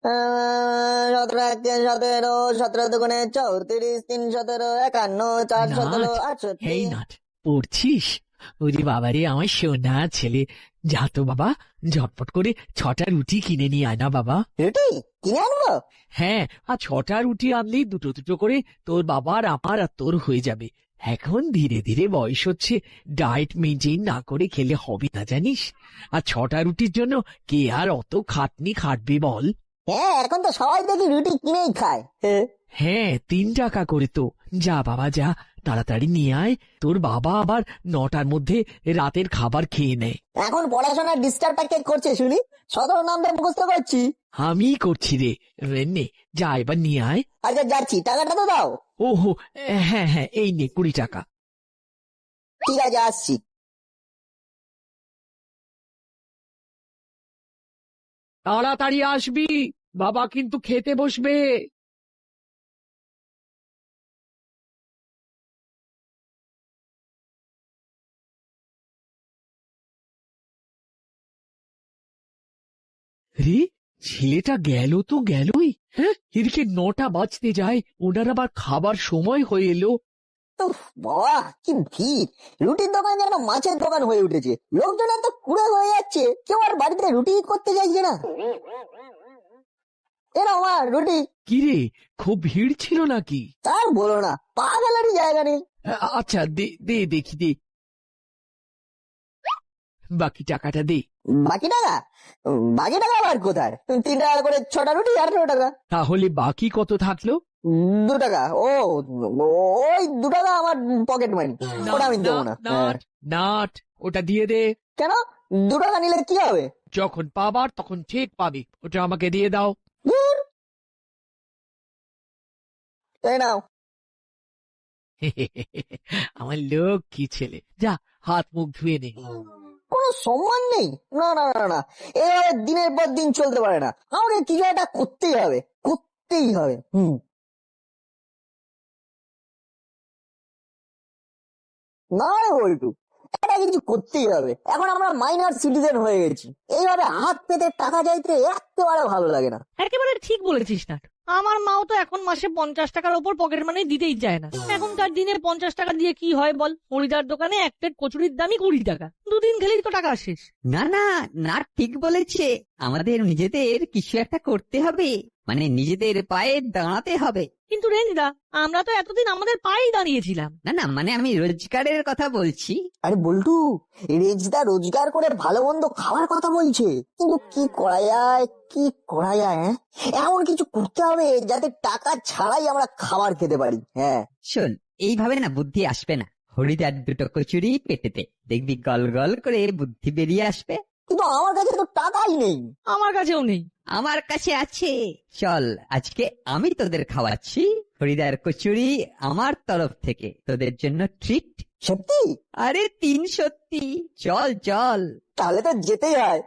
17 একে 17, 17 দুগুণে 34, 3 17, 51, 4 17, নাট, 68। এই নাট, পড়ছিস? ওরে বাবারে, আমার সোনা ছেলে, যা তো বাবা, ঝটপট করে 6টা রুটি কিনে নিয়ে আয় না বাবা। রুটি কিনে আনবো? হ্যাঁ, আর 6টা রুটি আনলেই দুটো দুটো করে তোর বাবার, আমার আর তোর হয়ে যাবে। এখন ধীরে ধীরে বয়স হচ্ছে, ডায়েট মেনটেন না করে খেলে হবে না জানিস। আর 6টা রুটির জন্য কে আর অত খাটনি খাটবে বল? হ্যাঁ, এখন তো সবাই দেখি রুটি কিনেই খায়। হ্যাঁ, 3 টাকা করে তো। যা বাবা যা, তাড়াতাড়ি নিয়ে আয়, তোর বাবা আবার 9টার মধ্যে রাতের খাবার খেয়ে নেয়। এখন পড়াশোনার ডিস্টার্বটা কে করছে শুনি? 17 নাম্বার মুখস্থ করছি। আমি করছি রে। নে, যা এবার নিয়ে আয়। আচ্ছা যাচ্ছি, টাকাটা তো দাও। ওহো, হ্যাঁ হ্যাঁ, এই নে 20 টাকা। ঠিক আছে, আসছি। তাড়াতাড়ি আসবি, বাবা কিন্তু খেতে বসবে। রে, ছেলেটা গেল তো গেলই। হ্যাঁ, এদিকে 9টা বাজতে যায়, ওনার আবার খাবার সময় হয়ে এলো। উফ বাবা, কি ভিড়! রুটির দোকান যেন মাছের দোকান হয়ে উঠেছে। লোকজন এত কুড়ে হয়ে যাচ্ছে, কেউ আর বাড়িতে রুটি করতে চাইছে না। এরা আমার রুটি। কিরে, খুব ভিড় ছিল নাকি? তার বলো না, পা ফেলারই জায়গা নেই। আচ্ছা, দে দে দেখি, দে বাকি টাকাটা দে। বাকি টাকা? বাকি টাকা আবার কোথায়? 3 টাকা করে 6টা রুটি, 18 টাকা। তাহলে বাকি কত থাকলো? 2 টাকা। ওই 2 টাকা আমার পকেট মানি, ওটা আমি দেবো না। নাট, নাট, ওটা দিয়ে দে। কেন? 2 টাকা নিলে কি হবে? যখন পাবার তখন ঠিক পাবি, ওটা আমাকে দিয়ে দাও। ধুর, এই নাও। আমার লক্ষ্মী ছেলে, যা হাত মুখ ধুয়ে নে। কোনো সম্মান নেই? না না না না, এভাবে দিনের পর দিন চলতে পারে না। আমাকে কিছু একটা করতেই হবে, করতেই হবে। না রে বল্টু, এটা কিছু করতেই হবে। এখন আমরা মাইনর সিটিজেন হয়ে গেছি, এইভাবে হাত পেতে টাকা চাইতে একেবারে ভালো লাগে না। একেবারে ঠিক বলেছিস না। আমার মাও তো এখন মাসে 50 টাকার ওপর পকেট মানি দিতেই চায় না। এখনকার দিনে 50 টাকা দিয়ে কি হয় বল? হরিদার দোকানে এক প্লেট কচুরির দামই 20 টাকা। দুদিন খেলেই তো টাকা শেষ। না না না, ঠিক বলেছে। আমাদের নিজেদের কিছু একটা করতে হবে, মানে নিজেদের পায়ে দাঁড়াতে হবে। কিন্তু রেঞ্জদা, আমরা তো এতদিন আমাদের পায়েই দাঁড়িয়েছিলাম। না না, মানে আমি রোজগারের কথা বলছি। আরে বল্টু, রেজদা রোজগার করে ভালো মন্দ খাওয়ার কথা বলছে, কিন্তু কি করা যায়, কি করা যায়? এমন কিছু করতে হবে যাতে টাকা ছাড়াই আমরা খাবার খেতে পারি। হ্যাঁ, শোন, এইভাবে না বুদ্ধি আসবে না। হরিদার 2টো কচুরি পেটেতে, দেখবি গল গল করে বুদ্ধি বেরিয়ে আসবে। কিন্তু আমার কাছে তো টাকাই নেই। আমার কাছেও নেই। আমার কাছে আছে। চল, আজকে আমি তোদের খাওয়াচ্ছি। হরিদার কচুরি আমার তরফ থেকে তোদের জন্য ট্রিট। সত্যি? আরে 3 সত্যি। চল চল। তাহলে তো যেতেই হয়।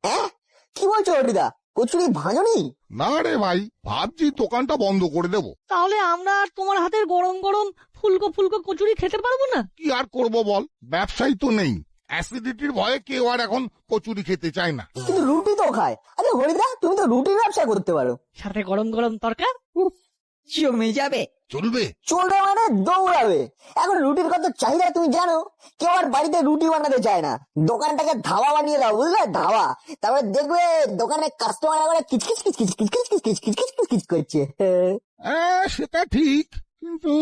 হ্যাঁ, কি বলছো হরিদা? কচুরি ভাঙনি? না রে ভাই, ভাবছি দোকানটা বন্ধ করে দেব। তাহলে আমরা আর তোমার হাতের গরম গরম ফুলকো ফুলকো কচুরি খেতে পারবো না? কি আর করব বল, ব্যবসায়ী তো নেই। অ্যাসিডিটির ভয়ে কেউ আর এখন কচুরি খেতে চায় না। কিন্তু রুটি তো খায়। আরে হরিদা, তুমি তো রুটির ব্যবসা করতে পারো। সাথে গরম গরম তরকার। জমে যাবে। চলবে? চলবে মানে দৌড়াবে। এখন রুটির কত চাহিদা তুমি জানো? কেউ আর বাড়িতে রুটি বানাতে চায় না। দোকানটাকে ধাবা বানিয়ে দাও, বুঝলে? ধাবা। তারপরে দেখবে দোকানে কাস্টমার আবার কিচকিচ কিচকিচ কিচকিচ কিচকিচ কিচকিচ কিচকিচ করছে। হ্যাঁ, সেটা ঠিক, কিন্তু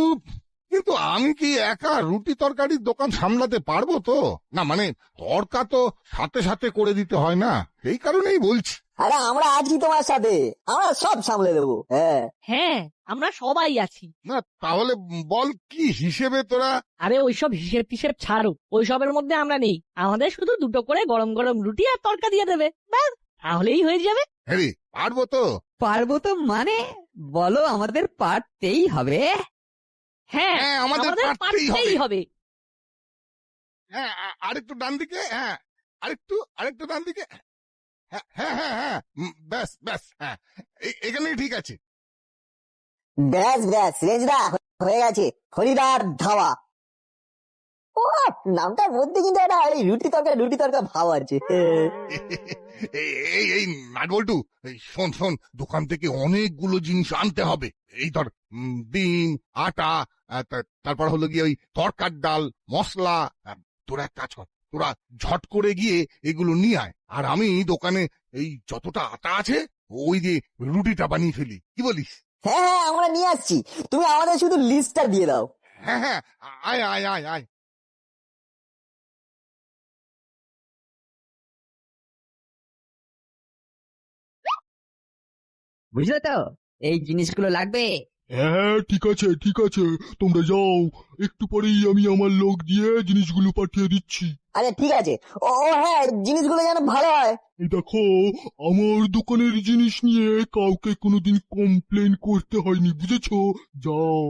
কিন্তু আমি কি একা রুটি তরকারির দোকান সামলাতে পারবো তো? না মানে, তরকা তো সাথে সাথে করে দিতে হয় না, এই কারণেই বলছি। আরে আমরা আছি তোমার সাথে, আমরা সব সামলে দেবো। হ্যাঁ হ্যাঁ, আমরা সবাই আছি। না তাহলে বল, কি হিসেবে তোরা? আরে ওইসব হিসেব টিসেব ছাড়ো, ওইসবের মধ্যে আমরা নেই। আমাদের শুধু 2টো করে গরম গরম রুটি আর তরকা দিয়ে দেবে, ব্যাস, তাহলেই হয়ে যাবে। হ্যাঁ, পারবো তো? পারবো তো মানে? বলো, আমাদের পারতেই হবে। হ্যাঁ, হ্যাঁ, আমাদের পারতেই পারতেই হবে। হ্যাঁ, আরেকটু ডান দিকে। হ্যাঁ, আরেকটু ডান দিকে। হ্যাঁ হ্যাঁ হ্যাঁ হ্যাঁ, ব্যাস ব্যাস, হ্যাঁ, এখানেই ঠিক আছে। ব্যাস ব্যাস, রেজদা হয়ে গেছে হরিদার ধাবা। ও, নামটার মধ্যে কিন্তু একটা এই রুটি তরকা ভাব আছে। এই নাটবল্টু, এই শোন শোন, দোকান থেকে অনেকগুলো জিনিস আনতে হবে। এই ধর ডিম, আটা, তারপর হলো গিয়ে ওই তরকার ডাল, মশলা। তোরা এক কাজ কর, তোরা ঝট করে গিয়ে এগুলো নিয়ে আয়, আর আমি দোকানে এই যতটা আটা আছে ওই দিয়ে রুটিটা বানিয়ে ফেলি, কি বলিস? হ্যাঁ হ্যাঁ, আমরা নিয়ে আসছি, তুমি আমাদের শুধু লিস্টটা দিয়ে দাও। হ্যাঁ হ্যাঁ, আয় আয় আয় আয়। বুঝলে তো, এই জিনিসগুলো লাগবে। হ্যাঁ ঠিক আছে ঠিক আছে, তোমরা যাও, একটু পরেই আমি আমার লোক দিয়ে জিনিসগুলো পাঠিয়ে দিচ্ছি। আচ্ছা ঠিক আছে। ও ও হ্যাঁ, জিনিসগুলো যেন ভালো হয়। এই দেখো, আমার দোকানের জিনিস নিয়ে কাউকে কোনোদিন কমপ্লেন করতে হয়নি, বুঝেছো? যাও।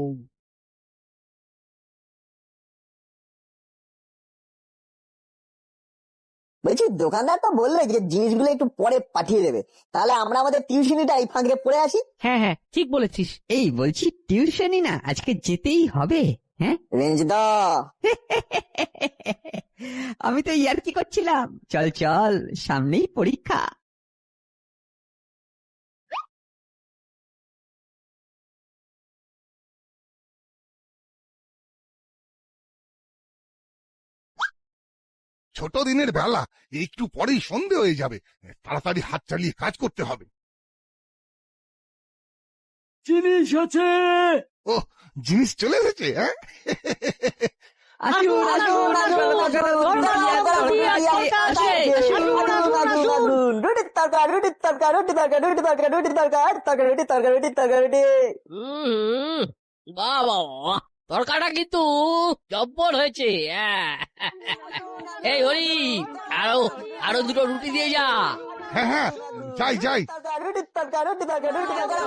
বলছি, দোকানদার তো বললে যে জিনিসগুলো একটু পরে পাঠিয়ে দেবে, তাহলে আমরা আমাদের টিউশনিটা এই ফাঁকে পড়ে আসি। হ্যাঁ হ্যাঁ, ঠিক বলেছিস। এই বলছি, টিউশনই না, আজকে যেতেই হবে। হ্যাঁ রেঞ্জ দা, আমি তো ইয়ার্কি করছিলাম। চল চল, সামনেই পরীক্ষা। ছোট দিনের বেলা, একটু পরেই সন্ধে হয়ে যাবে, তাড়াতাড়ি হাত চালিয়ে কাজ করতে হবে। জিনিস আছে। ও, জিনিস চলে এসেছে, হ্যাঁ? আসুন আসুন আসুন রুটির তরকা, রুটির তরকা, রুটি তরকা, রুটি তরকা, রুটির তরকা, তরকা রুটি, তরকা রুটি, তরকা রুটি। বাহ বাহ বাহ, তরকাটা কিন্তু জব্বর হয়েছে। হ্যাঁ। এই হরি, আরো আরো দুটো রুটি দিয়ে যা। হ্যাঁ হ্যাঁ, যাই যাই। রুটির তরকা, রুটি তরকা, রুটি তরকা,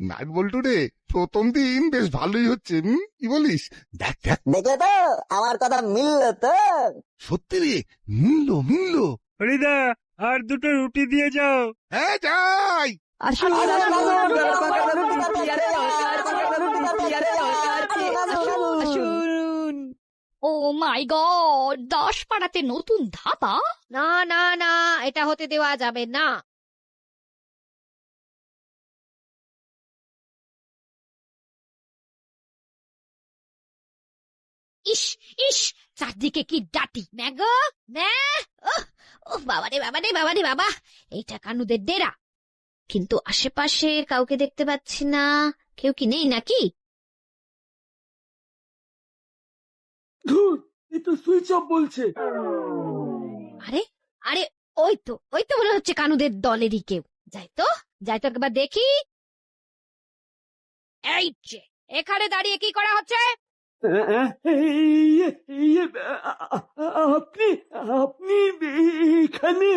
নাট বল্টু রে, প্রথম দিন বেশ ভালোই হচ্ছে, কি বলিস? দেখ দেখ, দেখলে তো আমার কথা মিললো তো। সত্যি রে, মিললো মিললো। হরিদা, আর দুটো রুটি দিয়ে যাও। হ্যাঁ, যাই। আসুন আসুন। ও মাই গড, 10 পাড়াতে নতুন ধাবা? না না না, এটা হতে দেওয়া যাবে না। ইস ইস, চারদিকে কি ডাটি ম্যাগো ম্যা। বাবারে বাবারে বাবারে বাবা, এইটা কানুদের ডেরা, কিন্তু আশেপাশে কাউকে দেখতে পাচ্ছি না। কেউ কি নেই নাকি? তো সুইচ অফ বলছে। আরে আরে, ওই তো মনে হচ্ছে কানুদের দলেরই কেউ। যাই তো একবার দেখি। এই যে, এখানে দাঁড়িয়ে কি করা হচ্ছে? আপনি আপনি এখানে?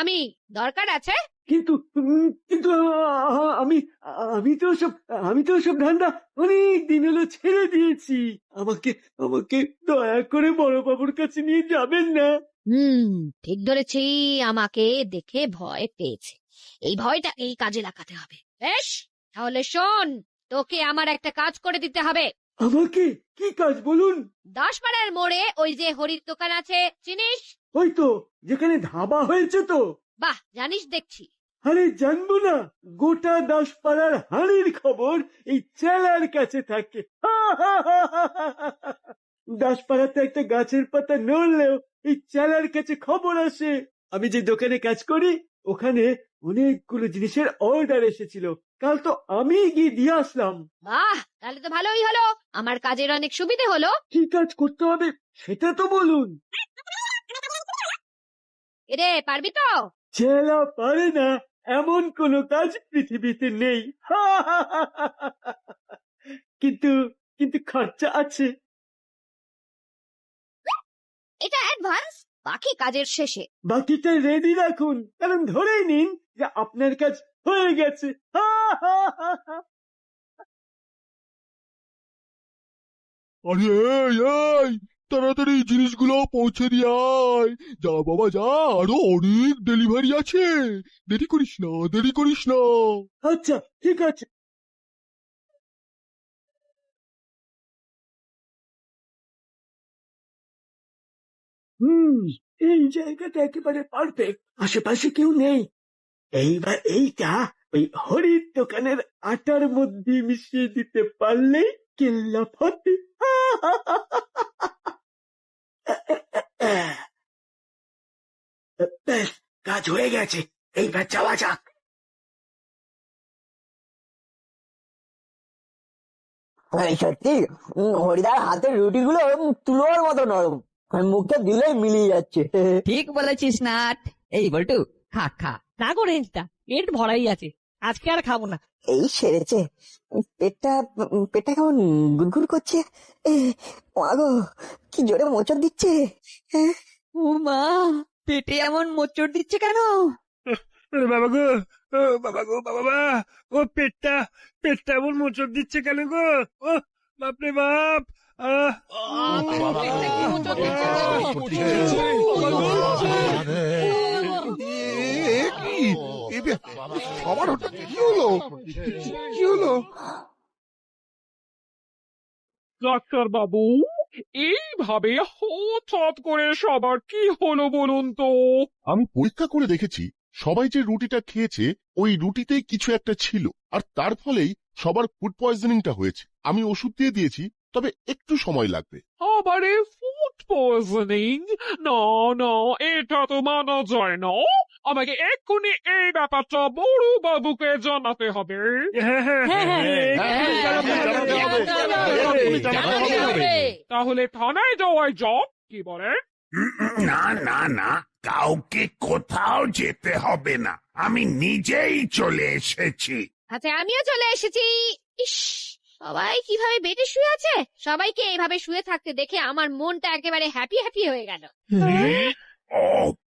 আমি দরকার আছে? কিন্তু কিন্তু আমি আমি তো সব ধান্দা অনেক দিন হলো ছেড়ে দিয়েছি। আমাকে আমাকে দয়া করে বড় বাবুর কাছে নিয়ে যাবেন না? ঠিক ধরেছি, আমাকে দেখে ভয় পেয়েছে। এই ভয়টাকেই কাজে লাগাতে হবে। বেশ, তাহলে শোন, তোকে আমার একটা কাজ করে দিতে হবে। আমাকে? কি কাজ বলুন? 10 পাড়ার মোড়ে ওই যে হরির দোকান আছে, চিনিস? ওই তো, যেখানে ধাবা হয়েছে তো। বাহ, জানিস দেখছি। আরে জানবো না, গোটা 10 পাড়ার হাঁড়ির খবর এই চেলার কাছে থাকে। 10 পাড়াতে একটা গাছের পাতা নড়লেও এই চেলার কাছে খবর আসে। আমি যে দোকানে কাজ করি, ওখানে অনেকগুলো জিনিসের অর্ডার এসেছিল, কাল তো আমি গিয়ে দিয়ে আসলাম। বাহ, তাহলে তো ভালোই হলো, আমার কাজের অনেক সুবিধে হলো। কি কাজ করতে হবে সেটা তো বলুন। এরে, পারবি তো? চেলা পারে না এমন কোনো কাজ পৃথিবীতে নেই। কিন্তু কিন্তু খরচা আছে। এটা অ্যাডভান্স, বাকি কাজের শেষে। বাকিটা রেডি রাখুন, কারণ ধরেই নিন যে আপনার কাজ হয়ে গেছে। আরে এই, তাড়াতাড়ি জিনিসগুলো পৌঁছে দিয়ে আয়। যা বাবা যা, আরো অনেক ডেলিভারি আছে। দেরি করিস না, দেরি করিস না। আচ্ছা ঠিক আছে। এই জায়গাটা একেবারে পারফেক্ট, আশেপাশে কেউ নেই। এইবার এইটা ওই হরির দোকানের আটার মধ্যে মিশিয়ে দিতে পারলেই কেল্লা ফতে। ব্যাস, কাজ হয়ে গেছে, এইবার যাওয়া যাক। এই সত্যি হরিদার হাতের রুটিগুলো তুলোর মতো নরম, মুখে দিলেই মিলিয়ে যাচ্ছে। ঠিক বলেছিস নাট। এই বল্টু, খা খা। না গো রেঞ্জটা, পেট ভরাই আছে, আজকে আর খাবো না। এই সেরেছে, পেটটা পেটটা কেমন গুড়গুড় করছে। মাগো কি জোরে মোচড় দিচ্ছে। ও মা, পেটে এমন মোচড় দিচ্ছে কেন? বাবা গো, ও বাবা গো, বাবা, ও পেটটা পেটটা এমন মোচড় দিচ্ছে কেন গো? ও বাপরে বাপ! সবার হঠাৎ কি হলো? কি হলো? ডাক্তার বাবু, এইভাবে হঠাৎ করে সবার কি হলো বলুন তো? আমি পরীক্ষা করে দেখেছি, সবাই যে রুটিটা খেয়েছে ওই রুটিতেই কিছু একটা ছিল, আর তার ফলেই সবার ফুড পয়জনিংটা হয়েছে। আমি ওষুধ দিয়ে দিয়েছি, তবে একটু সময় লাগবে। আবারে ফুড পয়জনিং? না না, এটা তো মানা যায় না। আমাকে এক্ষুনি এই ব্যাপারটা বড় বাবুকে জানাতে হবে। তাহলে থানায় যাওয়াই যাক, কি বলে? না না না, কাউকে কোথাও যেতে হবে না, আমি নিজেই চলে এসেছি। আচ্ছা, আমিও চলে এসেছি। ইস, সবাই কিভাবে বেডে শুয়ে আছে, সবাইকে এইভাবে শুয়ে থাকতে দেখে আমার মনটা একেবারে হ্যাপি হ্যাপি হয়ে গেল। ও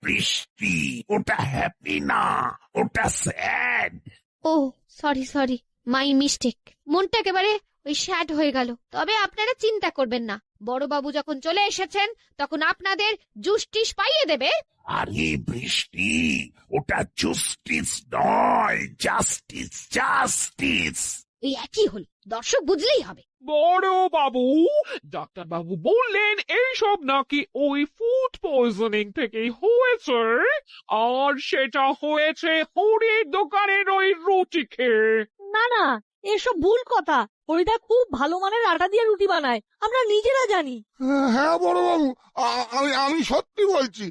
বৃষ্টি, ওটা হ্যাপি না, ওটা স্যাড। ও সরি সরি, মাই মিস্টেক। মনটা একেবারে ওই স্যাড হয়ে গেল। তবে আপনারা চিন্তা করবেন না, বড়বাবু যখন চলে এসেছেন তখন আপনাদের জুস্টিস পাইয়ে দেবে। আরে বৃষ্টি, ওটা জাস্টিস নয়, জাস্টিস জাস্টিস। এই একই হল, দর্শক বুঝলেই হবে। বড় বাবু, ডাক্তার বাবু বললেন এইসব নাকি ওই ফুড পয়জনিং থেকেই হয়েছে, আর সেটা হয়েছে হরির দোকানের ওই রুটি খেয়ে। না না, এসব ভুল কথা। হরিদা খুব ভালো মানের আটা দিয়ে রুটি বানায়, আমরা নিজেরা জানি। হ্যাঁ বড়বাবু, আমি সত্যি বলছি,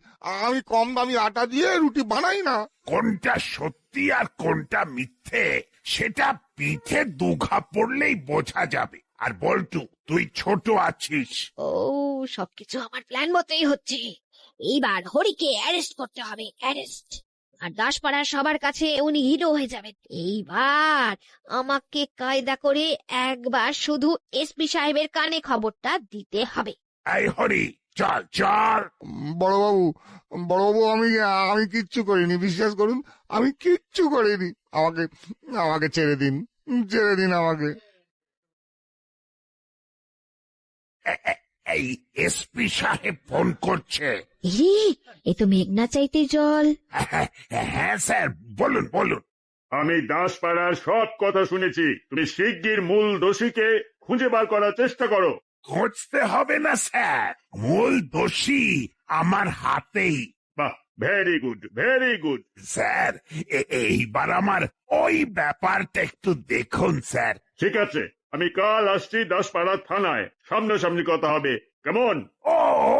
আমি কম দামি আটা দিয়ে রুটি বানাই না। কোনটা সত্যি আর কোনটা মিথ্যে সেটা পিঠে দুঘা পড়লেই বোঝা যাবে। আর বল্টু, তুই ছোট আছিস। ও, সবকিছু আমার প্ল্যান মতোই হচ্ছে। এইবার হরিকে অ্যারেস্ট করতে হবে, অ্যারেস্ট। আর দাসপাড়ার সবার কাছে উনি হিরো হয়ে যাবেন। এইবার আমাকে কায়দা করে একবার শুধু এসপি সাহেবের কানে খবরটা দিতে হবে। এই হরি, চল চল। বড়বাবু, আমি কিচ্ছু করিনি, বিশ্বাস করুন, আমি কিচ্ছু করিনি। আমাকে ছেড়ে দিন, আমাকে। এই এসপি সাহেব ফোন করছে। এ তো মেঘনা চাইতে জল। হ্যাঁ স্যার, বলুন বলুন। আমি দাসপাড়ার সব কথা শুনেছি, তুমি শিগগির মূল দোষীকে খুঁজে বার করার চেষ্টা করো। খুঁজতে হবে না স্যার, মূল দোষী আমার হাতেই। বাহ, very good, very good. Sir, এইবার আমার ওই ব্যাপারটা একটু দেখুন স্যার। ঠিক আছে, আমি কাল আসছি দাসপাড়া থানায়, সামনাসামনি কথা হবে, কেমন?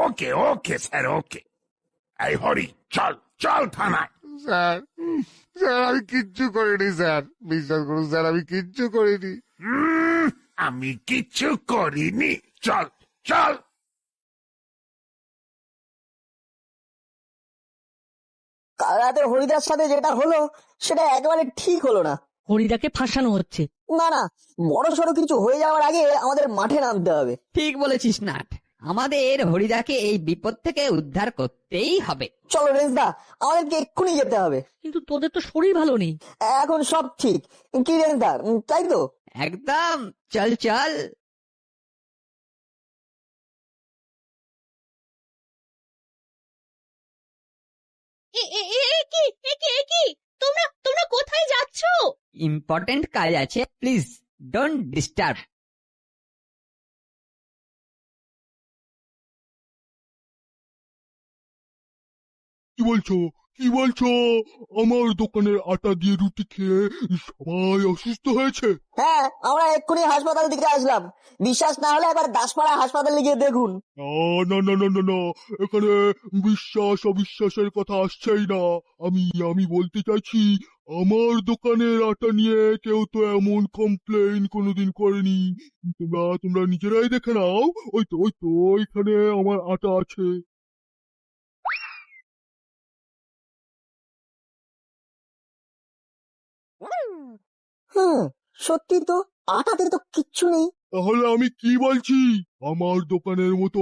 ওকে ওকে স্যার, ওকে। এই হরি, চল চল থানায়। স্যার, আমি কিচ্ছু করিনি স্যার, বিশ্বাস করুন স্যার, আমি কিচ্ছু করিনি। আমি কিচ্ছু করিনি, চল চল। কাল রাতে হরিদার সাথে যেটা হলো সেটা একেবারে ঠিক হলো না। হরিদাকে ফাঁসানো হচ্ছে। না না, বড় সড়ো কিছু হয়ে যাওয়ার আগে আমাদের মাঠে নামতে হবে। ঠিক বলেছিস নাট, আমাদের হরিদাকে এই বিপদ থেকে উদ্ধার করতেই হবে। চলো রেঞ্জদা, আমাদেরকে এক্ষুনি যেতে হবে। কিন্তু তোদের তো শরীর ভালো নেই। এখন সব ঠিক কি রেঞ্জদা, তাই তো? একদম, চল চল। তোমরা কোথায় যাচ্ছ? ইম্পর্টেন্ট কাজ আছে, প্লিজ ডোন্ট ডিস্টার্ব। কি বলছো কি বলছো? আমার দোকানের আটা দিয়ে রুটি খেয়ে সবাই অসুস্থ হয়েছে? হ্যাঁ, আমরা এক্ষুনি হাসপাতাল থেকে আসলাম। বিশ্বাস না হলে এবার দাসপাড়া হাসপাতালে গিয়ে দেখুন। না না না না না, এখানে বিশ্বাস অবিশ্বাসের কথা আসছেই না। আমি বলতে চাইছি, আমার দোকানের আটা নিয়ে কেউ তো এমন কমপ্লেইন কোনোদিন করেনি। তোমরা নিজেরাই দেখে নাও। ওই তো এখানে আমার আটা আছে। হুম, সত্যি তো, আটাতে তো কিচ্ছু নেই। তাহলে আমি কি বলছি? আমার দোকানের মতো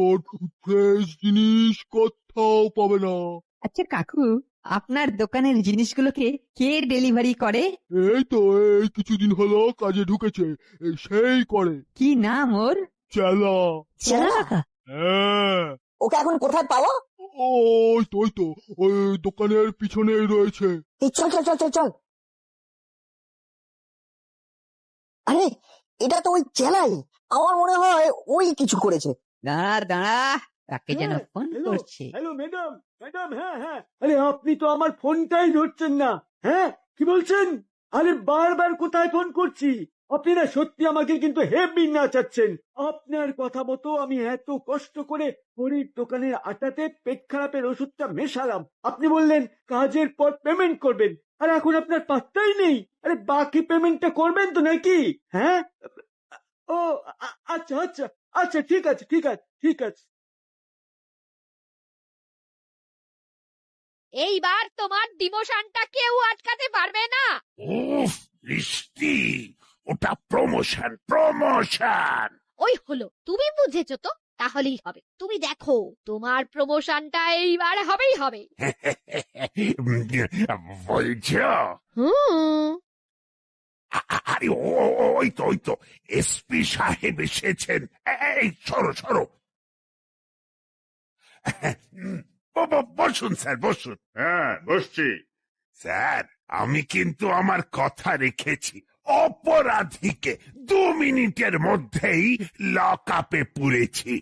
ফ্রেশ জিনিস কোথাও পাবে না। আচ্ছা কাকু, আপনার দোকানের জিনিসগুলোকে কে ডেলিভারি করে? এই তো এই কিছুদিন হলো কাজে ঢুকেছে, সেই করে। কি নাম ওর? চেলা। চেলা? হ্যাঁ। ওকে এখন কোথায় পাবো? ওই তো ওই দোকানের পিছনেই রয়েছে। এই চল চল চল চল চল। আরে, এটা তো ওই চেলাই। আমার মনে হয় ওই কিছু করেছে। দাঁড়া, তাকে যেন হ্যাঁ, ফোন হ্যালো, করছে। হ্যালো ম্যাডাম, ম্যাডাম, হ্যাঁ হ্যাঁ। আরে আপনি তো আমার ফোনটাই ধরছেন না। হ্যাঁ, কি বলছেন? আরে বারবার কোথায় ফোন করছি? আপনি না সত্যি আমাকে কিন্তু হেভি নাচাচ্ছেন। আপনার কথা মতো আমি এত কষ্ট করে হরির দোকানের আটাতে পেট খারাপের ওষুধটা মেশালাম। আপনি বললেন কাজের পর পেমেন্ট করবেন, আর এখন আপনার পাত্তাই নেই। আরে বাকি পেমেন্টটা করবেন তো নাকি? হ্যাঁ, ও আচ্ছা আচ্ছা আচ্ছা, ঠিক আছে ঠিক আছে ঠিক আছে। এইবার তোমার ডিমোশনটা কেউ আটকাতে পারবে না। উফ, বৃষ্টি, ওটা প্রমোশন প্রমোশন। ওই হলো, তুমি বুঝেছো তো, তাহলেই হবে। তুমি দেখো, তোমার প্রমোশনটা এইবার হবেই হবে। বলছো? হুম। আরে ওই তো এসপি সাহেব এসেছেন। এই সরো সরো। বসুন স্যার, বসুন। হ্যাঁ, বসছি। স্যার, আমি কিন্তু আমার কথা রেখেছি। অপরাধীকে 2 মিনিটের মধ্যেই লক আপে পুরেছি।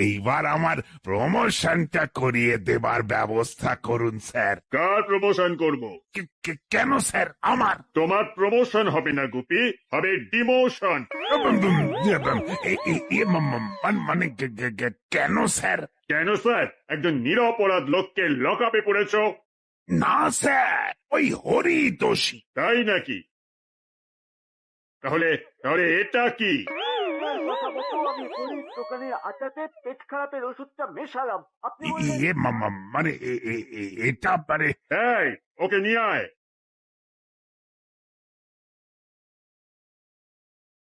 এইবার আমার প্রমোশনটা করিয়ে দেবার ব্যবস্থা করুন স্যার। কার প্রমোশন করব? কেন স্যার? আমার? তোমার প্রমোশন হবে না গুপি, হবে ডিমোশন। মানে কেন স্যার? কেন স্যার? একজন নিরপরাধ লোককে লকআপে পড়েছ। না স্যার, ওই হরি দোষী। তাই নাকি? তাহলে তাহলে এটা কি? আমি হরির দোকানের আটাতে পেট খারাপের ওষুধটা মেশালাম। আপনি মানে এটা মানে এই, ওকে নিয়ে আয়।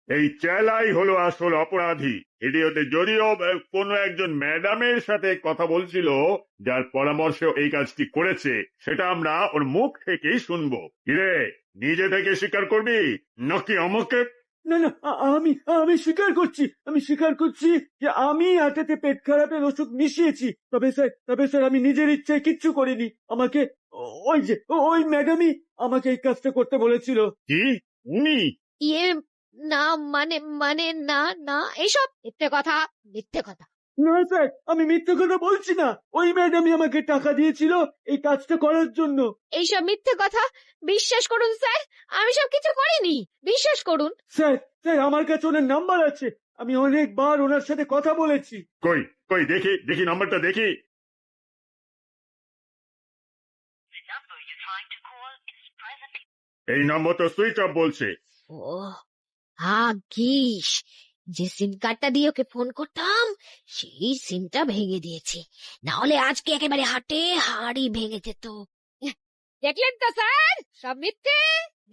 এই চেলাই হলো আসল অপরাধী। ভিডিওতে যদিও কোনো একজন ম্যাডামের সাথে কথা বলছিল, যার পরামর্শে এই কাজটি করেছে, সেটা আমরা ওর মুখ থেকেই শুনবো। কিরে, নিজে থেকে স্বীকার করবি নাকি আমাকে? না না, আমি স্বীকার করছি যে আমি আটাতে পেট খারাপের ওষুধ মিশিয়েছি। তবে স্যার আমি নিজের ইচ্ছায় কিচ্ছু করিনি। আমাকে ওই ম্যাডামই আমাকে এই কাজটা করতে বলেছিল। কি উনি? ইয়ে, না মানে মানে না না, এসব মিথ্যে কথা, মিথ্যে কথা। না স্যার, আমি মিথ্যে কথা বলছি না। ওই ম্যাডামই আমাকে টাকা দিয়েছিল এই কাজটা করার জন্য। এইসব মিথ্যে কথা বিশ্বাস করুন স্যার, আমি সব কিছু করিনি, বিশ্বাস করুন। স্যার, আমার কাছে ওনার নাম্বার আছে। আমি অনেকবার ওনার সাথে কথা বলেছি। কই কই দেখি নাম্বারটা দেখি। এই নম্বর তো সুইচ অফ বলছে। ও ভাগ্যিস, যে সিম কার্ডটা দিয়ে ওকে ফোন করতাম সেই সিমটা ভেঙে দিয়েছি, না হলে আজকে একেবারে হাড়ি ভেঙে যেত। দেখলেন তো স্যার, সব মিথ্যে,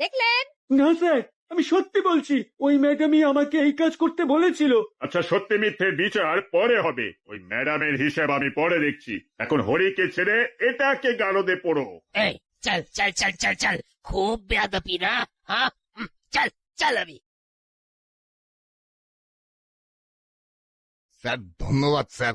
দেখলেন? না স্যার, আমি সত্যি বলছি। ওই ম্যাডামই আমাকে এই কাজ করতে বলেছিল। আচ্ছা, সত্যি মিথ্যে বিচার পরে হবে। ওই ম্যাডামের হিসাব আমি পরে দেখছি। এখন হরিকে ছেড়ে এটাকে গারদে পড়ো। এই চল চল চল চল চল, খুব বেয়াদবি না? হ্যাঁ, চল চল। আমি স্যার ধন্যবাদ স্যার,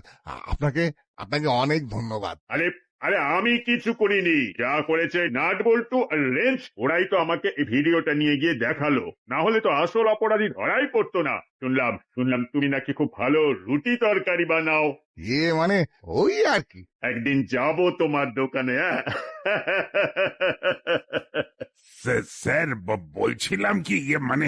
আপনাকে অনেক ধন্যবাদ। আরে আরে আমি কিছু করিনি, যা করেছে নাট বল্টু আর রেঞ্জ, ওরাই তো আমাকে এই ভিডিওটা নিয়ে গিয়ে দেখালো, না হলে তো আসল অপরাধী ধরাই পড়তো না। শুনলাম তুমি নাকি খুব ভালো রুটি তরকারি বানাও। মানে ওই আর কি। একদিন যাব তোমার দোকানে। স্যার বলছিলাম কি মানে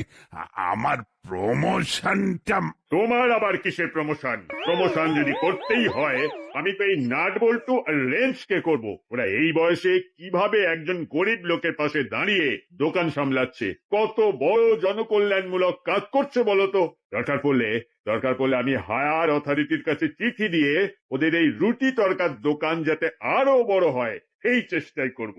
আমার প্রমোশনটা। তোমার আবার কিসের প্রমোশন? প্রমোশন যদি করতেই হয়, আমি তো এই নাট বল্টু আর রেঞ্জকে করব। ওরা এই বয়সে কিভাবে একজন গরিব লোকের পাশে দাঁড়িয়ে দোকান সামলাচ্ছে, কত বড় জনকল্যাণমূলক কাজ করছে বলতো। দরকার পড়লে আমি হায়ার অথরিটির কাছে চিঠি দিয়ে ওদের এই রুটি তরকার দোকান যাতে আরো বড় হয় সেই চেষ্টাই করব।